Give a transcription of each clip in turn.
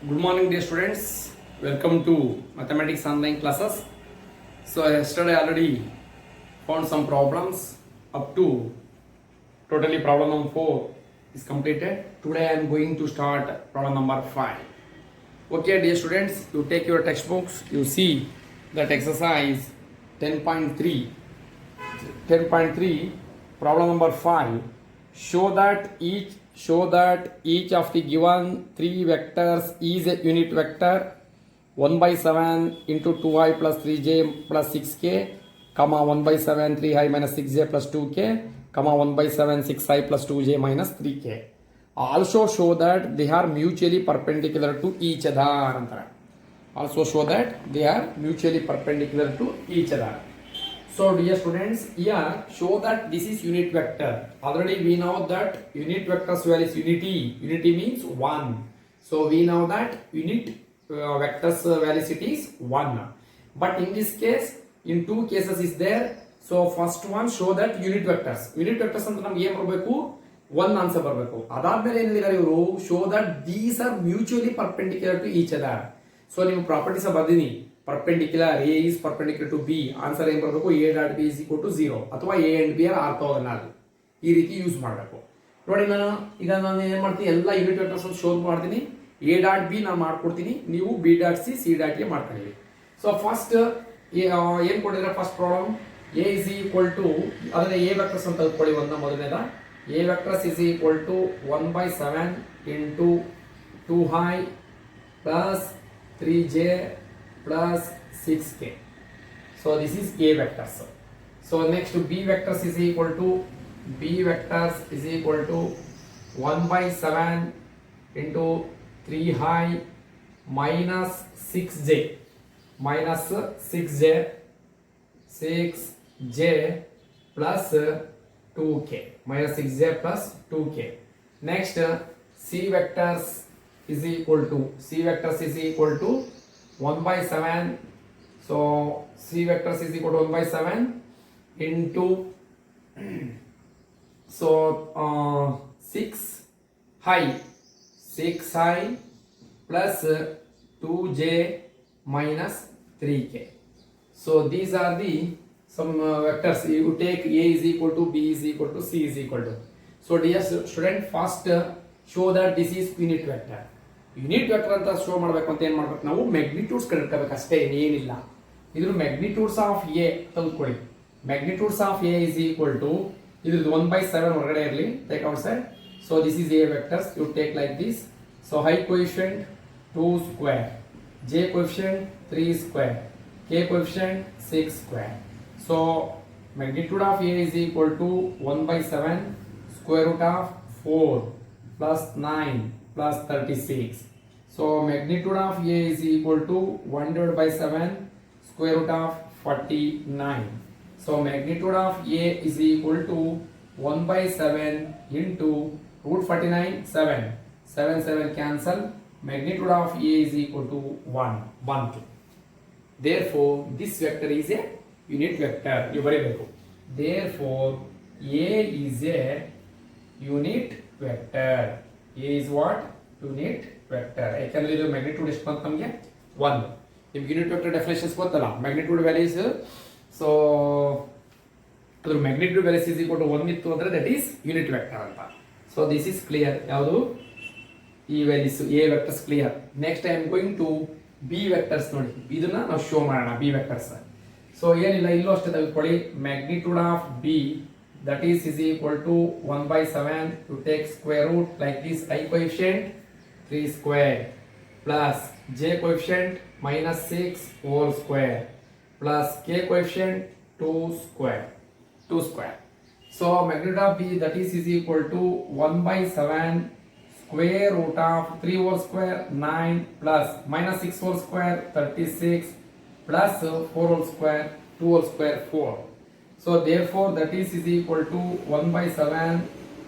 Good morning, dear students. Welcome to mathematics online classes. So yesterday I already found some problems up to totally problem number 4 is completed. Today I am going to start problem number 5. Okay, dear students, you take your textbooks, you see that exercise 10.3. 10.3 problem number 5. Show that each of the given three vectors is a unit vector 1 by 7 into 2i plus 3j plus 6k, comma 1 by 7 3i minus 6j plus 2k, comma 1 by 7 6i plus 2j minus 3k. Also show that they are mutually perpendicular to each other. Also show that they are mutually perpendicular to each other. So dear students, here show that this is unit vector. Already we know that unit vector's value is unity. Unity means 1. So we know that unit vector's velocity is 1. But in this case, in two cases is there. So first one show that unit vectors. Unit vectors ಅಂತ ನಮಗೆ ಏನು ಬರಬೇಕು? 1 answer ಬರಬೇಕು. ಅದಾದ್ಮೇಲೆ ಏನು ಹೇಳಿದ್ದಾರೆ ಇವರು? Show that these are mutually perpendicular to each other. So ನೀವು ಪ್ರಾಪರ್ಟೀಸ್ ಬರ್ದಿನಿ. Perpendicular A is perpendicular to B. Answer ಏನು ಬರಬೇಕು? A dot B is equal to 0 ಅಥವಾ A and B are orthogonal. ಈ ರೀತಿ ಯೂಸ್ ಮಾಡಬೇಕು. ನೋಡಿ ನಾನು ಏನು ಮಾಡ್ತೀನಿ, ಎಲ್ಲ ಯೂನಿಟ್ ವೆಕ್ಟರ್ಸ್ ಅಂತ ಶೋ ಮಾಡ್ತೀನಿ. A dot B ನಾನು ಮಾಡ್ಕೊಡ್ತೀನಿ, ನೀವು B dot C C dot A ಮಾಡ್ಕೊಳ್ಳಿ. ಸೊ ಫಸ್ಟ್ ಏನು ಕೊಟ್ಟಿದ್ರೆ first problem A is equal to ಅದನ್ನ A ವೆಕ್ಟರ್ಸ್ ಅಂತ ತಿಳ್ಕೊಳ್ಳಿ. ಮೊದಲನೇದ A vectors is equal to 1 by 7 into 2i plus 3j plus 6k. So this is A vectors. So next B vectors is equal to 1 by 7 into 3i minus 6j plus 2k minus 6j plus 2k. Next C vectors is equal to 1 by 7. So C vectors is equal to 1 by 7 into 6i plus 2j minus 3k. So these are the some vectors. You take A is equal to B is equal to C is equal to. So dear student, first show that this is unit vector. Unit vector ಅಂತ show ಮಾಡಬೇಕು ಅಂತ ಏನು ಮಾಡ್ಬೇಕು, ನಾವು magnitudes ಕಂಡುಹಿಡ್ಕೋಬೇಕು ಅಷ್ಟೇ, ಏನಿಲ್ಲ. ಇದ್ರ magnitudes of a ತೆಗೆದುಕೊಳ್ಳಿ. Magnitudes of A is equal to ಇದ್ರದ್ದು 1 by 7 ಹೊರಗಡೆ ಇರಲಿ, take out side. So this is a vectors, you take like this. So i coefficient 2 square, j coefficient 3 square, k coefficient 6 square. So magnitude of A is equal to 1 by 7 square root of 4 plus 9 plus 36. So magnitude of A is equal to 1 divided by 7 square root of 49. So magnitude of A is equal to 1 by 7 into root 49, 7. 7 cancel. Magnitude of A is equal to 1. Therefore this vector is a unit vector. You ಬರೀಬೇಕು. Therefore A is a unit vector. A is what? Unit vector. ಯಾಕಂದ್ರೆ ಇದು magnitude ಎಷ್ಟು ಬಂತು ನಮಗೆ 1. ನಿಮ್ಗೆ unit vector definitions ಗೊತ್ತಲ್ಲ, magnitude values. So ಅದ್ರ magnitude values is equal to 1 ಇತ್ತು ಅಂದ್ರೆ ದಟ್ ಈಸ್ ಯೂನಿಟ್ ವೆಕ್ಟರ್ ಅಂತ. So this is clear. ಯಾವುದು ಈ values a vectors clear. Next I am going to b vectors. ನೋಡಿ ಇದನ್ನ ನಾವು ಶೋ ಮಾಡೋಣ, ಬಿ ವೆಕ್ಟರ್ಸ್. ಸೊ ಏನಿಲ್ಲ, ಇಲ್ಲೂ ಅಷ್ಟೇ ತೆಗೆದುಕೊಳ್ಳಿ. Magnitude of B that is equal to 1 by 7. You take square root like this. I coefficient 3 square plus j coefficient minus 6 whole square plus k coefficient 2 square. So magnitude of b that is equal to 1 by 7 square root of 3 whole square 9 plus minus 6 whole square 36 plus 4 whole square 2 whole square 4. So therefore that is equal to 1 by 7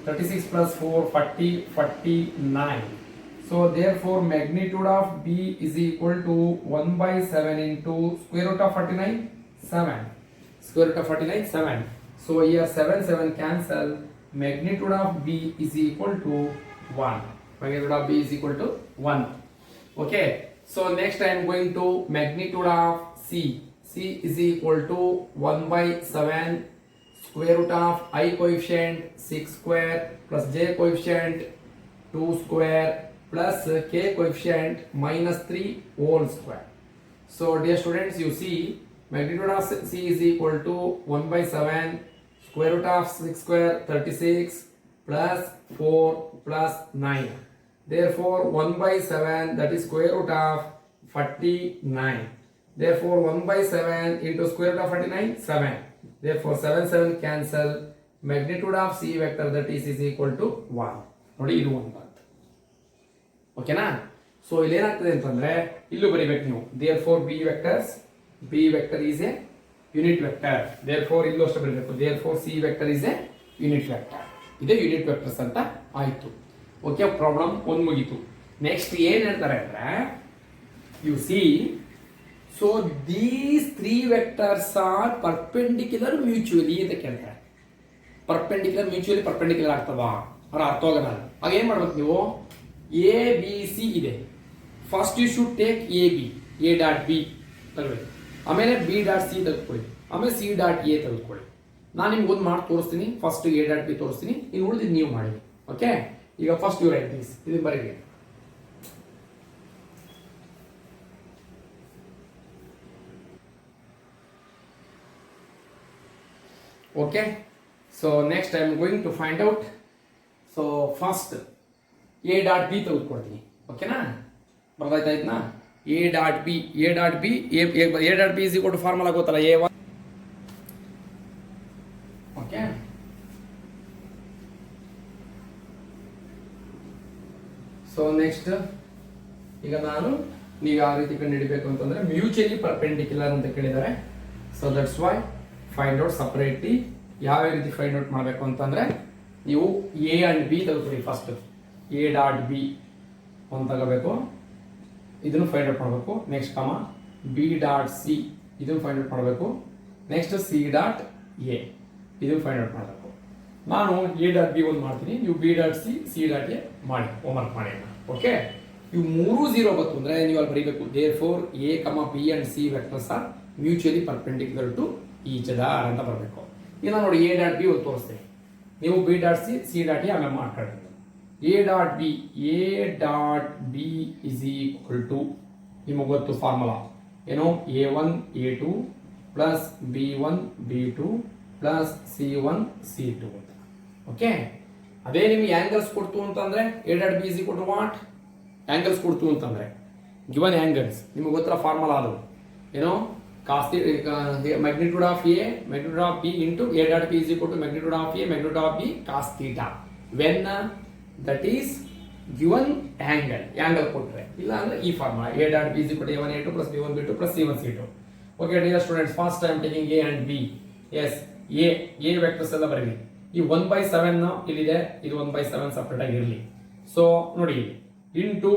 36 plus 4 40 49. So therefore magnitude of B is equal to 1 by 7 into square root of 49 7. Square root of 49 7. So here 7 cancel. Magnitude of B is equal to 1. Magnitude of B is equal to 1. Okay, so next I am going to magnitude of C. C is equal to 1 by 7 square root of I coefficient 6 square plus J coefficient 2 square plus K coefficient minus 3 whole square. So dear students, you see magnitude of C is equal to 1 by 7 square root of 6 square 36 plus 4 plus 9. Therefore 1 by 7, that is square root of 49. Therefore 1 by 7 into square root of 49, 7. Therefore 7 7 cancel. Magnitude of C vector, that is equal to 1. ನೋಡಿ ಇದು ಒಂದು ಬಂತು. ಓಕೆನಾ? So ಇಲ್ಲಿ ಏನಾಗ್ತದೆ ಅಂತಂದ್ರೆ ಇಲ್ಲೂ ಬರೀಬೇಕು ನೀವು. therefore B vector is a unit vector. therefore ಇಲ್ಲೂ ಅಷ್ಟೇ ಬರೀಬೇಕು. therefore C vector is a unit vector. ಇದು ಯೂನಿಟ್ ವೆಕ್ಟರ್ಸ್ ಅಂತ ಆಯ್ತು. ಓಕೆ, ಪ್ರಾಬ್ಲಮ್ ಒಂದು ಮುಗೀತು. ನೆಕ್ಸ್ಟ್ ಏನ್ ಹೇಳ್ತಾರೆ ಅಂದ್ರೆ, U C, so these 3 vectors R perpendicular mutually ಅಂತ ಕೇಳ್ತಾರೆ. ಪರ್ಪೆಂಡಿಕ್ಯುಲರ್ ಮ್ಯೂಚುವಲಿ ಪರ್ಪೆಂಡಿಕ್ಯುಲರ್ ಆಗ್ತವಾ ಅವ್ರ ಅರ್ಥ ಹೋಗೋಣ. ಆಗ ಏನ್ ಮಾಡ್ಬೇಕು ನೀವು, ಎ ಬಿ ಸಿ ಇದೆ. First you should take a b, a dot b ತಗೊಳ್ಳಿ, ಆಮೇಲೆ ಬಿ ಡಾಟ್ ಸಿ ತೆಗೆದುಕೊಳ್ಳಿ, ಆಮೇಲೆ ಸಿ ಡಾಟ್ ಎ ತೆಗೆದುಕೊಳ್ಳಿ. ನಾನು ನಿಮ್ಗೆ ಒಂದು ಮಾಡಿ ತೋರಿಸ್ತೀನಿ. ಫಸ್ಟ್ ಎ ಡಾಟ್ ಬಿ ತೋರಿಸ್ತೀನಿ, ಇನ್ನು ಉಳಿದಿದ್ದು ನೀವು ಮಾಡಿ. ಓಕೆ, ಈಗ ಫಸ್ಟ್ ಯು ರೈಟ್ ದಿಸ್, ಇದು ಬರೀರಿ. Okay, so next I am going to find out. So first A dot B ತೆಗೆದುಕೊಡ್ತೀನಿ. ಓಕೆನಾ, ಬರ್ದಾಯ್ತಾ ಇದನ್ನ? A dot B is equal to formula ಗೊತ್ತಲ್ಲ, A1. ಓಕೆ, ಸೊ ನೆಕ್ಸ್ಟ್ ಈಗ ನೀವು ಯಾವ ರೀತಿ ಕಂಡುಹಿಡಿಬೇಕು ಅಂತಂದ್ರೆ ಮ್ಯೂಚುವಲಿ ಪರ್ಪೆಂಡಿಕ್ಯುಲರ್ ಅಂತ ಕೇಳಿದ್ದಾರೆ. So that's why find out separately. ಯಾವ ರೀತಿ ಫೈಂಡ್ ಔಟ್ ಮಾಡಬೇಕು ಅಂತಂದ್ರೆ, ನೀವು ಎ ಅಂಡ್ ಬಿ ತೆಗೆದುಕೊಳ್ಳಿ. ಫಸ್ಟ್ ಎ ಡಾಟ್ ಬಿ ಒಂದು ತಗೋಬೇಕು, ಇದನ್ನು ಫೈಂಡ್ ಔಟ್ ಮಾಡಬೇಕು. ನೆಕ್ಸ್ಟ್ ಬಿ ಡಾಟ್ ಸಿ, ಇದನ್ನು ಫೈಂಡ್ ಔಟ್ ಮಾಡಬೇಕು. ನೆಕ್ಸ್ಟ್ ಸಿ ಡಾಟ್ ಎ, ಇದನ್ನು ಫೈಂಡ್ ಔಟ್ ಮಾಡಬೇಕು. ನಾನು ಎ ಡಾಟ್ ಬಿ ಒಂದು ಮಾಡ್ತೀನಿ, ನೀವು b dot c dot A ಮಾಡಿ, ಹೋಮ್ವರ್ಕ್ ಮಾಡಿ. ಓಕೆ, ಇವು 3 0 ಬಂತು ಅಂದ್ರೆ ನೀವು ಅಲ್ಲಿ ಬರೀಬೇಕು. therefore A, B and C vectors are mutually perpendicular to each other ಅಂತ ಬರಬೇಕು. ಈಗ ನೋಡಿ ಎ ಡಾಟ್ ಬಿ ಒಂದು ತೋರಿಸ್ತೀನಿ, ನೀವು b dot c dot a ಆಮೇಲೆ ಮಾಡ್ಕೊಳ್ಳಿ. A dot B is equal to, ನಿಮಗೆ ಗೊತ್ತು ಫಾರ್ಮುಲಾ ಏನು, A1 A2 plus B1 B2 plus C1 C2 ಅಂತ. ಓಕೆ, ಅದೇ ನಿಮ್ಗೆ ಆಂಗಲ್ಸ್ ಕೊಡ್ತು ಅಂತಂದ್ರೆ A dot B is equal to what, angles ಕೊಡ್ತು ಅಂತಂದ್ರೆ ಗಿವನ್ ಆಂಗಲ್ಸ್ ನಿಮಗೆ ಗೊತ್ತಿರೋ ಫಾರ್ಮುಲಾ ಅದು ಏನೋ, cos magnitude of A magnitude of B into A dot B is equal to magnitude of A magnitude of B cos theta when that is given angle ಕೊಟ್ರೆ. ಇಲ್ಲ ಅಂದ್ರೆ ಈ formula A dot B is equal to A1 A2 plus B1 B2 plus C1 C2. Okay dear students, first I am taking a and b. Yes, a vectors ಎಲ್ಲ ಬರೀರಿ. ಈ 1/7 ಇಲ್ಲಿದೆ, ಇದು 1/7 separate ಆಗಿ ಇರಲಿ. ಸೊ ನೋಡಿ, ಇಂಟು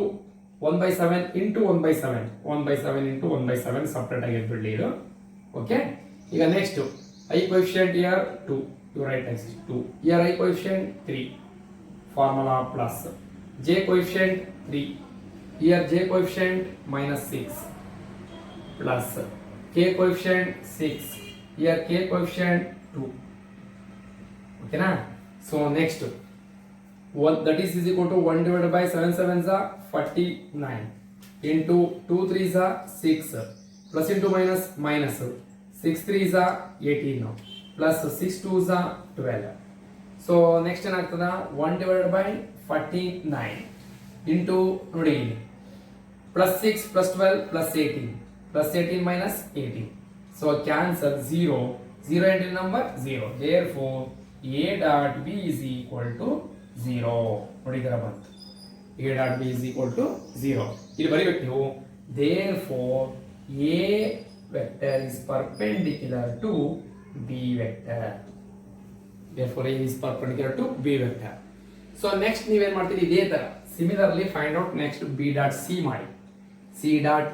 1/7 ಇಂಟು 1/7 1/7 ಇಂಟು 1/7 ಸಪರೇಟ್ ಆಗಿ ಇಟ್ಬಿಡ್ಲಿ ಇದು. ಓಕೆ, ಈಗ next i coefficient here 2, you write as 2, here i coefficient 3, formula plus j coefficient 3, here j coefficient -6 plus k coefficient 6, here k coefficient 2. ಓಕೆನಾ? So next 1 that is equal to 1 divided by 7 7s are 49 into 2 3s are 6 plus into minus 6 3s are 18 plus 6 2s are 12. So next ಏನಾಗ್ತದ, 1 divided by 49 into ನೋಡಿ plus 6 plus 12 plus 18 plus 18 minus 18. So cancel 0 into number 0. Therefore A dot B is equal to 0. ನೋಡಿ ಇದರ ಬಂತು, A dot B is equal to 0. ಇಲ್ಲಿ ಬರೀಬೇಕು ನೀವು. Therefore A vector is perpendicular to B vector. Therefore A is perpendicular to B vector. So next ನೀವೇನ್ ಮಾಡ್ತೀರಿ, ಇದೇ ತರ similarly find out next B dot C ಮಾಡಿ, C dot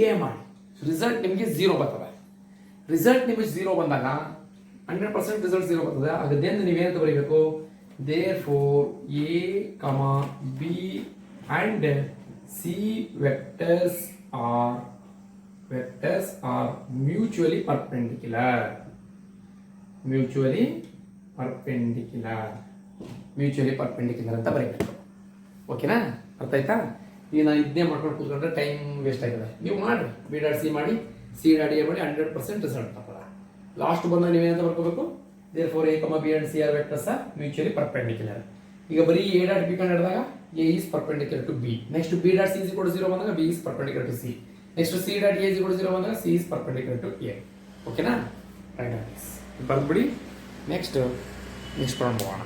A ಮಾಡಿ. Result ನಿಮಗೆ 0 ಬರ್ತದೆ. ರಿಸಲ್ಟ್ ನಿಮಗೆ 0 ಬಂದಾಗ 100% ರಿಸಲ್ಟ್ 0 ಬರ್ತದೆ. ಅದರಿಂದ ನೀವೇನಂತ ಬರೀಬೇಕು, therefore A, B and C vectors are mutually perpendicular. Mutually perpendicular ಅಂತ ಬರೀಬೇಕು. ಓಕೆನಾ? ಅರ್ಥ ಆಯ್ತಾ? ಈಗ ನಾನು ಇದನ್ನೇ ಮಾಡ್ಕೊಂಡು ಕೂತ್ಕೊಂಡ್ರೆ ಟೈಮ್ ವೇಸ್ಟ್ ಆಗಿದೆ. ನೀವು ಮಾಡಿ ಬಿ ಡಾಟ್ ಸಿ ಮಾಡಿ, ಸಿ ಡಾಟ್ ಎ ಮಾಡಿ, 100% ರಿಸಲ್ಟ್ ತಗೊಳ್ಳ. ಲಾಸ್ಟ್ ಬಂದಾಗ ನೀವೇನಂತ ಬರ್ಕೋಬೇಕು? therefore a, b and c are vectors are mutually perpendicular. ಈಗ ಬರೀ a ಡಾಟ್ b ಕಂಡು ಹಿಡಿದಾಗ a is perpendicular to b. Next b dot c is equal to 0 ಬಂದಾಗ b is perpendicular to c. Next c dot a is equal to 0 ಬಂದಾಗ c is perpendicular to a. ಓಕೆನಾ? Right answer ಬರ್ದ್ಬಿಡಿ. Next problem ಹೋಗೋಣ.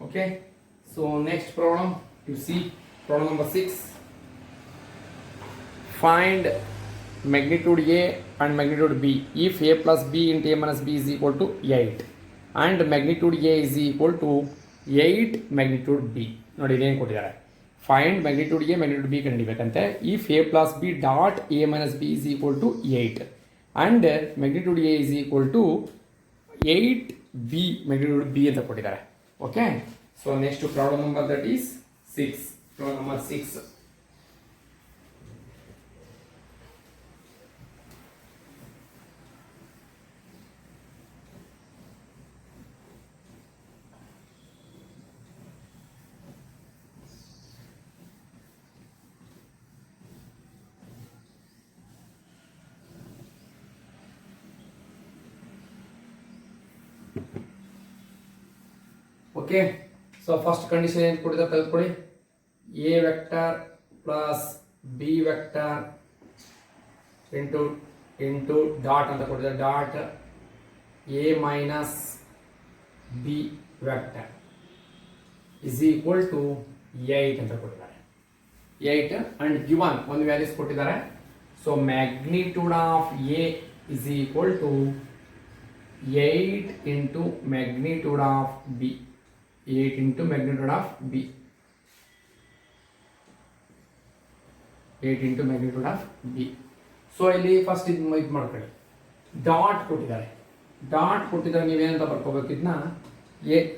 Okay, so next problem you see problem number 6. Find magnitude A and magnitude B if A plus B into A minus B is equal to 8 and magnitude A is equal to 8 magnitude B. ನೋಡಿ ಇದೇನು ಕೊಟ್ಟಿದ್ದಾರೆ, find magnitude A magnitude B ಕಂಡುಹಿಡಿಯಬೇಕಂತೆ. If A plus B dot A minus B is equal to 8 and magnitude A is equal to 8 B magnitude B ಅಂತ ಕೊಟ್ಟಿದ್ದಾರೆ. Okay, so next problem number that is 6. Problem number 6. Okay, so first condition ಏನು ಕೊಟ್ಟಿದ್ದಾರೆ ತೆಗೆದುಕೊಳ್ಳಿ. a vector plus b vector into dot ಅಂತ ಕೊಟ್ಟಿದ್ದಾರೆ. Dot a minus b vector is equal to 8 ಅಂತ ಕೊಟ್ಟಿದ್ದಾರೆ. 8 and given ಒಂದು ವ್ಯಾಲ್ಯೂಸ್ ಕೊಟ್ಟಿದ್ದಾರೆ. So magnitude of a is equal to 8 into magnitude of b. 8 into magnitude of b. 8 into magnitude of b. So ಇಲ್ಲಿ first ಇದು ಮಾಡ್ಕೊಳ್ಳಿ. Dot ಕೊಟ್ಟಿದ್ದಾರೆ. ನೀವೇನಂತ ಬರ್ಕೋಬೇಕು ಇದನ್ನ,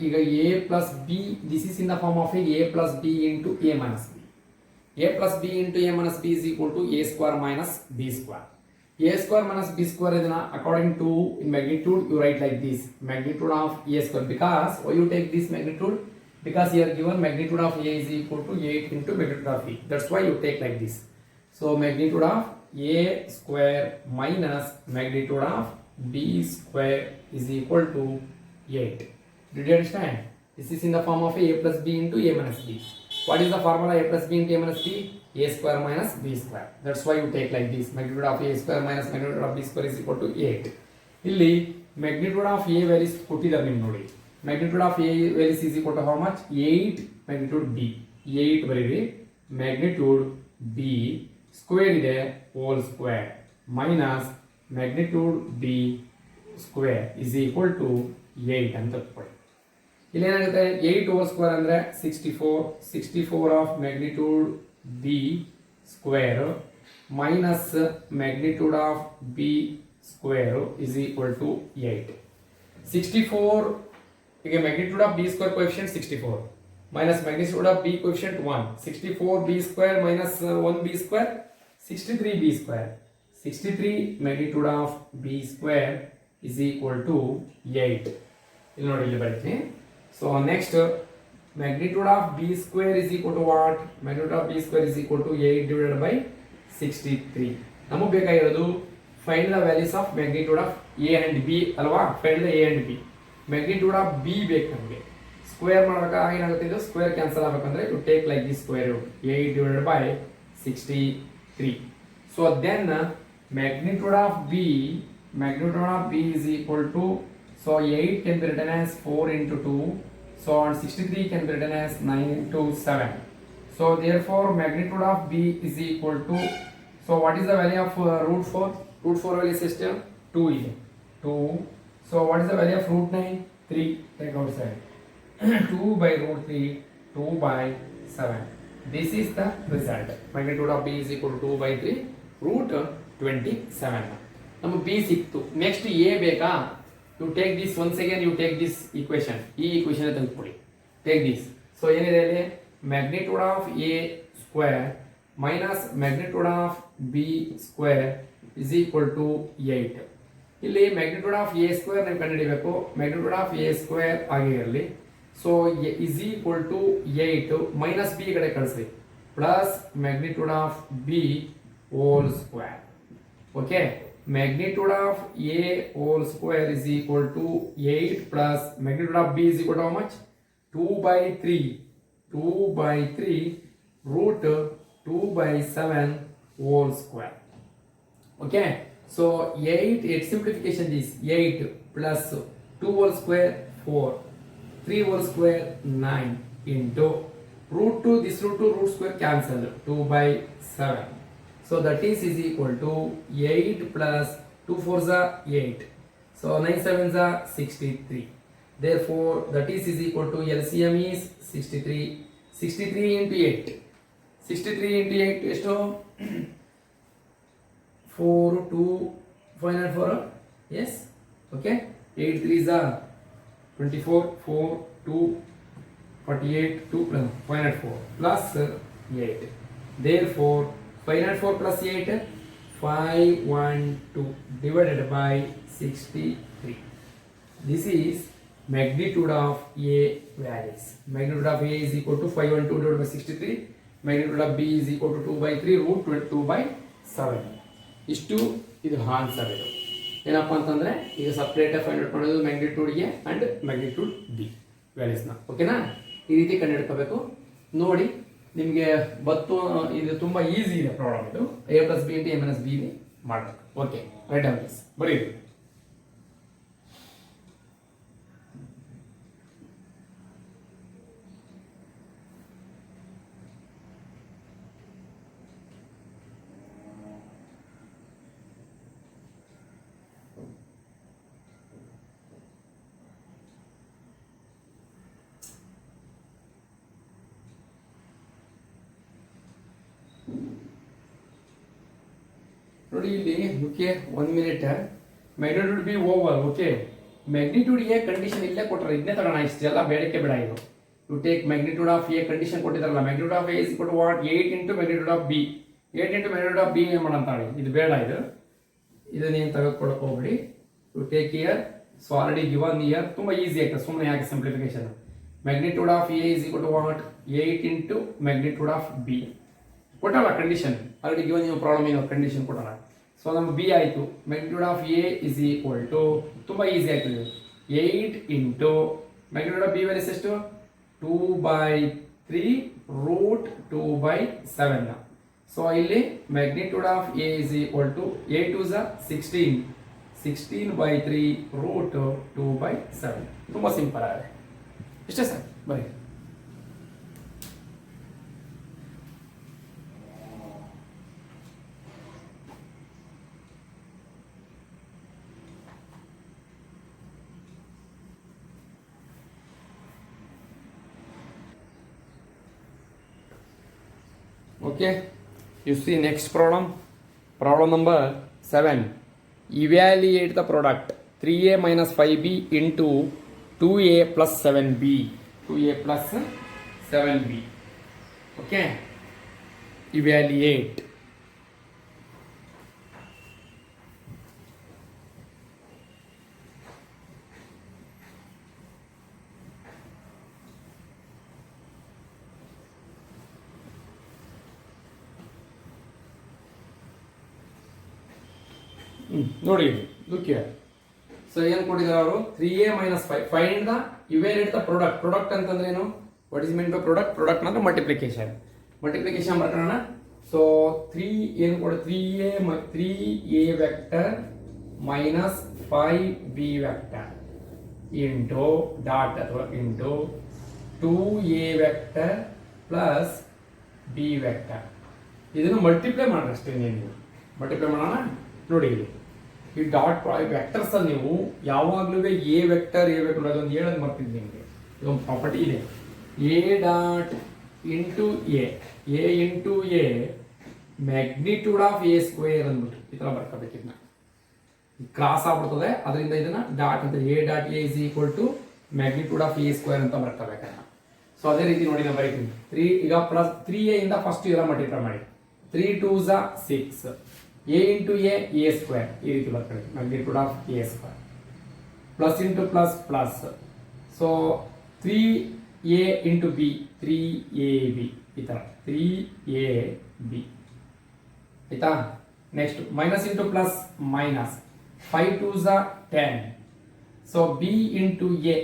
ಈಗ a plus b, this is in the form of a plus B into a minus b. a plus B into a minus B is equal to a square minus b square. a square minus b square is according to in magnitude you write like this, magnitude of a square, because why you take this magnitude, because here given magnitude of a is equal to 8 into magnitude of b, that's why you take like this. So magnitude of a square minus magnitude of b square is equal to 8. Did you understand? This is in the form of a plus b into a minus b. What is the formula a plus b into a minus b? A square minus b square. That's why you take like this, magnitude of a square minus magnitude of b square is equal to 8. ಇಲ್ಲಿ magnitude of a values ಕೊಟ್ಟಿದ್ದಾರೆ ನಿಮ್ಗೆ ನೋಡಿ. magnitude of a values is equal to how much? 8 magnitude b. 8 ಬರೀರಿ, magnitude b square ಇದೆ whole square minus magnitude b square is equal to 8 ಅಂತ ಕೊಡಿ. ಇಲ್ಲಿ ಏನಾಗುತ್ತೆ, 8 whole square ಅಂದ್ರೆ 64 of magnitude b square minus magnitude of b square is equal to 8. 64, ಈಗ magnitude of b square coefficient 64 minus magnitude of b coefficient 1. 64 b square minus 1 b square 63 b square. 63 magnitude of b square is equal to 8. ಇಲ್ಲಿ ನೋಡಿ, ಇಲ್ಲಿ ಬರೀತೀನಿ. So next, magnitude of b square is equal to what? Magnitude of b square is equal to 8 divided by 63. ನಮಗೆ ಬೇಕಾಗಿರೋದು find the values of magnitude of a and b ಅಲ್ವಾ? find the a and b. magnitude of b ಬೇಕು ನಮಗೆ. Square ಮಾಡಬೇಕಾಗ ಏನಾಗುತ್ತೆ, ಇದು square cancel ಆಗಬೇಕಂದ್ರೆ you take like this square root 8 divided by 63. So then magnitude of b is equal to, so 8 can be written as 4 into 2. So and 63 can be written as 9 into 7. So therefore magnitude of b is equal to, so what is the value of root 4? Root 4 value system 2 is 2. So what is the value of root 9? 3. Take outside. 2 by root 3, 2 by 7. This is the result. Magnitude of b is equal to 2 by 3 root 27. ನಮಗೆ b ಸಿಕ್ತು. Next a ಬೇಕಾ? You take this once again, you take this equation, ಈ equation ತೆಗೆದುಕೊಳ್ಳಿ. Take this. So ಏನಿದೆ ಅಲ್ಲಿ? Magnitude of a square minus magnitude of b square is equal to 8. ಇಲ್ಲಿ magnitude of a square ನೀವು ಕಂಡುಹಿಡಿಬೇಕು. Magnitude of a square ಆಗೇ ಇರಲಿ. So is equal to 8 minus b ಕಡೆ ಕಳಿಸ್ರಿ, plus magnitude of b whole square. Okay, magnitude of a whole square is equal to 8 plus magnitude of b is equal to how much? 2 by 3. 2 by 3 root 2 by 7 whole square. Okay, so 8 simplification is 8 plus 2 whole square 4, 3 whole square 9 into root 2, this root 2 root square cancel, 2 by 7. So that is equal to 8 plus 2 4s are 8. So 9 7s are 63. Therefore that is equal to LCM is 63. 63 into 8. 63 into 8 is to 4 2 504. Yes. Okay. 8 3s are 24. 4 2 48 2 504 plus 8. Therefore 504 plus 8, 512 divided by 63. This is magnitude of A values. Magnitude of A is equal to 512 divided by 63. Magnitude of B is equal to 2 by 3 root 2 by 7. ಇಷ್ಟು ಇದು answer. ಇದು ಏನಪ್ಪ ಅಂತಂದ್ರೆ ಈಗ separate find out ಮಾಡೋದು magnitude A and magnitude B ವ್ಯಾಲ್ಯೂಸ್ನ. ಓಕೆನಾ? ಈ ರೀತಿ ಕಂಡುಹಿಡ್ಕೋಬೇಕು. ನೋಡಿ ನಿಮಗೆ ಬತ್ತು. ಇದು ತುಂಬ ಈಸಿ ಇದೆ ಪ್ರಾಬ್ಲಮ್. ಇದು a plus B into A minus B ಮಾಡಬೇಕು. ಓಕೆ, ರೈಟ್ ಡೌನ್ ದಿಸ್, ಬರೀರಿ. ನೋಡಿ ಇಲ್ಲಿ okay, 1 minute. Magnitude B over. Okay, magnitude A condition ಇಲ್ಲೇ ಕೊಟ್ಟರೆ ಇದನ್ನೇ ತಗೋಣ. ಇಷ್ಟೆಲ್ಲ ಬೇಡಕ್ಕೆ ಬೇಡ. ಇದು you take magnitude of A condition ಕೊಟ್ಟಿದ್ದಾರಲ್ಲ. Magnitude of A is equal to what? 8 into magnitude of B. 8 into magnitude of B ಏನು ಮಾಡಂತಾಳೆ? ಇದು ಬೇಡ. ಇದನ್ನೇನು ತೆಗೆದುಕೊಳ್ಳಕ್ಕೆ ಹೋಗ್ಬಿಡಿ. You take year. So already given here. ತುಂಬ ಈಸಿ ಆಗ್ತದೆ, ಸುಮ್ಮನೆ ಯಾಕೆ simplification. Magnitude of A is equal to what? 8 into magnitude of B ಕೊಟ್ಟಲ್ಲ ಕಂಡೀಷನ್. ಆಲ್ರೆಡಿ ಗಿವನ್ ನೀವು ಪ್ರಾಬ್ಲಮ್ ಏನೋ ಕಂಡೀಷನ್ ಕೊಟ್ಟಲ್ಲ. ಸೊ ನಮ್ಗೆ ಬಿ ಆಯಿತು. Magnitude of A is equal to, ತುಂಬ ಈಸಿ ಆಗ್ತದೆ, 8 into magnitude of B values ಎಷ್ಟು? 2 by 3 root 2 by 7. So ಇಲ್ಲಿ magnitude of A is equal to 8 2s are 16. 16 by 3 root 2 by 7. ತುಂಬ simple ಆಗಿದೆ. ಇಷ್ಟೇ ಸರ್, ಬರೀ. Okay, you see next problem. Problem number 7. Evaluate the product 3a minus 5b into 2a plus 7b. 2a plus 7b. Okay, evaluate. ನೋಡಿ, look here. So ಏನು ಕೊಟ್ಟಿದ್ದಾರೆ ಅವರು? 3a minus 5. Find the evaluate the product. Product ಅಂತಂದ್ರೆ ಏನು? What is mean by product? Product ಅಂದ್ರೆ multiplication. Multiplication ಮಾಡೋಣ. So 3 ಏನು ಕೊಡ? 3a vector minus 5b vector into dot ಅಥವಾ into 2a vector plus b vector. ಇದನ್ನು ಮಲ್ಟಿಪ್ಲೈ ಮಾಡ್ರಿ ಅಷ್ಟೇ. ನೀವು ಮಲ್ಟಿಪ್ಲೈ ಮಾಡೋಣ. ನೋಡಿ ಇಲ್ಲಿ ಈ ಡಾಟ್ ವೆಕ್ಟರ್ಸ್ ಅಲ್ಲಿ ನೀವು ಯಾವಾಗಲೂ ಎ ವೆಕ್ಟರ್ ಅದೊಂದು ಹೇಳೋದು ಮಾಡ್ತಿದ್ದೆ ನಿಮಗೆ. ಇದೊಂದು ಪ್ರಾಪರ್ಟಿ ಇದೆ. A dot into A into A magnitude of a square ಅಂದ್ಬಿಟ್ಟು ಈ ಥರ ಬರ್ಕೋಬೇಕಿದ್ನ. ಕ್ರಾಸ್ ಆಗ್ಬಿಡ್ತದೆ, ಅದರಿಂದ ಇದನ್ನ ಡಾಟ್ ಅಂತ a dot a is equal to magnitude of a square ಅಂತ ಬರ್ಕೋಬೇಕಲ್ಲ. ಸೊ ಅದೇ ರೀತಿ ನೋಡಿ ನಾನು ಬರೀತೀನಿ 3 ಈಗ ಪ್ಲಸ್ 3a ಇಂದ ಫಸ್ಟ್ ಇದೆಲ್ಲ ಮಲ್ಟಿಪ್ಲೈ ಮಾಡಿ 3 2s 6 a into A square ಈ ರೀತಿ ಬರ್ಕೊಳ್ಳಿ magnitude of a square plus into plus plus. So 3a into b 3ab ಈ ತರ 3ab ಆಯ್ತಾ. Next minus into plus minus 5 2s 10. ಸೊ b into a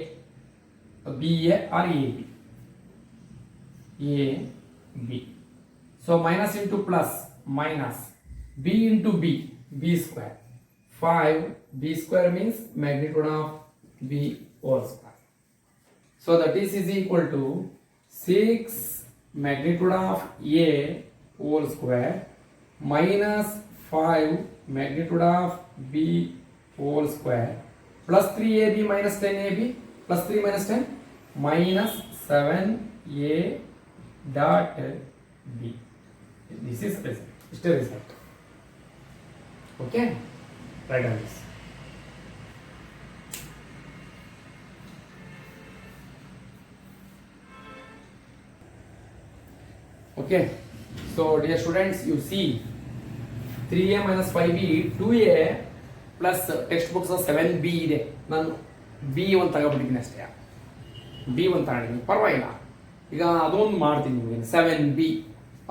or ab. So minus into plus minus b into b square 5 b square means magnitude of b whole square. So that is equal to 6 magnitude of a whole square minus 5 magnitude of b whole square plus 3ab minus 10ab plus 3 minus 10 minus 7a dot b. This is result. Still result. Okay. Write down this. Okay. So dear students, you see 3a minus 5b 2a plus text books 7b ಇದೆ. ನಾನು b1 ತಗೊಬಿಟ್ಟಿದ್ದೀನಿ ಅಷ್ಟೇ. b1 ತಗೊಂಡಿದ್ದೀನಿ, ಪರವಾಗಿಲ್ಲ. ಈಗ ಅದೊಂದು ಮಾಡ್ತೀನಿ ನಿಮಗೆ 7b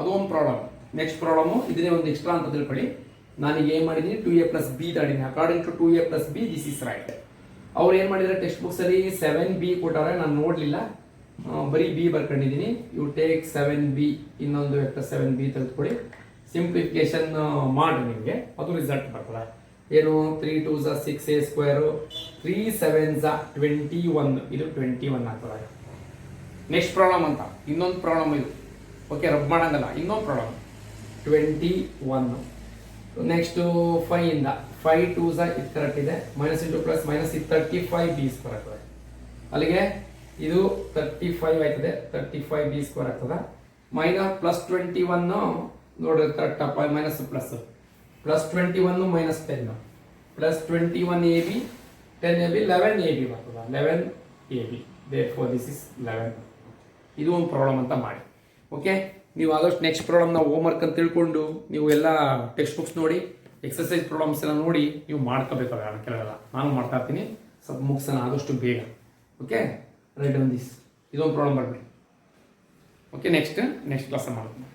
ಅದೊಂದು ಪ್ರಾಬ್ಲಮ್. ನೆಕ್ಸ್ಟ್ ಪ್ರಾಬ್ಲಮು ಇದನ್ನೇ ಒಂದು ಎಕ್ಸ್ಟ್ರಾ ಅಂತ ತಿಳ್ಕೊಳ್ಳಿ. ನಾನೀಗ ಏನು ಮಾಡಿದ್ದೀನಿ 2a ಪ್ಲಸ್ ಬಿ ತಗೊಂಡಿದ್ದೀನಿ. According to 2a plus b this is right. ಅವ್ರು ಏನು ಮಾಡಿದ್ದಾರೆ ಟೆಕ್ಸ್ಟ್ ಬುಕ್ಸಲ್ಲಿ 7b ಕೊಟ್ಟಾರೆ, ನಾನು ನೋಡಲಿಲ್ಲ, ಬರೀ ಬಿ ಬರ್ಕೊಂಡಿದ್ದೀನಿ. ಯು ಟೇಕ್ 7b ಇನ್ನೊಂದು ವೆಕ್ಟರ್ 7b ತೆಗೆದುಕೊಳ್ಳಿ, ಸಿಂಪ್ಲಿಫಿಕೇಶನ್ ಮಾಡಿ ನಿಮಗೆ ಅದು ರಿಸಲ್ಟ್ ಬರ್ತದೆ. ಏನು 3 2s 6a ಸ್ಕ್ವೇರು 3 7s 21 ಇದು 21 ಆಗ್ತದೆ. ನೆಕ್ಸ್ಟ್ ಪ್ರಾಬ್ಲಮ್ ಅಂತ ಇನ್ನೊಂದು ಪ್ರಾಬ್ಲಮ್ ಇದು. ಓಕೆ, ರಬ್ ಮಾಡಂಗಲ್ಲ, ಇನ್ನೊಂದು ಪ್ರಾಬ್ಲಮ್ 21. ನೆಕ್ಸ್ಟ್ 5 ಇಂದ 5 2s ಇದು ಕರೆಕ್ಟ್ ಇದೆ, ಮೈನಸ್ ಇಂಟು ಪ್ಲಸ್ ಮೈನಸ್ ಇದು 35 ಬಿ ಸ್ಕ್ವೇರ್ ಆಗ್ತದೆ. ಅಲ್ಲಿಗೆ ಇದು 35 ಆಯ್ತದೆ, 35 ಬಿ ಸ್ಕ್ವೇರ್ ಆಗ್ತದೆ. ಮೈನಸ್ ಪ್ಲಸ್ 21 ನೋಡ್ರಿ correct minus plus plus 21 minus 10 plus 21 A B 10 A B 11 A B ಬರ್ತದೆ, 11 A B. therefore this is 11. ಇದು ಒಂದು ಪ್ರಾಬ್ಲಮ್ ಅಂತ ಮಾಡಿ. ಓಕೆ, ನೀವು ಆದಷ್ಟು ನೆಕ್ಸ್ಟ್ ಪ್ರಾಬ್ಲಮ್ನ ಹೋಮ್ವರ್ಕ್ ಅಂತ ತಿಳ್ಕೊಂಡು ನೀವು ಎಲ್ಲ ಟೆಕ್ಸ್ಟ್ ಬುಕ್ಸ್ ನೋಡಿ, ಎಕ್ಸರ್ಸೈಸ್ ಪ್ರಾಬ್ಲಮ್ಸ್ ಎಲ್ಲ ನೋಡಿ ನೀವು ಮಾಡ್ಕೋಬೇಕಾಗ ಕೆಲವೆಲ್ಲ ನಾನು ಮಾಡ್ತಾ ಇರ್ತೀನಿ. ಸ್ವಲ್ಪ ಮುಗಿಸೋಣ ಆದಷ್ಟು ಬೇಗ. ಓಕೆ, ರೈಟ್ ಆನ್ ದಿಸ್ ಇದೊಂದು ಪ್ರಾಬ್ಲಮ್ ಬರಬೇಡಿ. ಓಕೆ, ನೆಕ್ಸ್ಟ್ ಕ್ಲಾಸ್ ಮಾಡ್ತೀನಿ.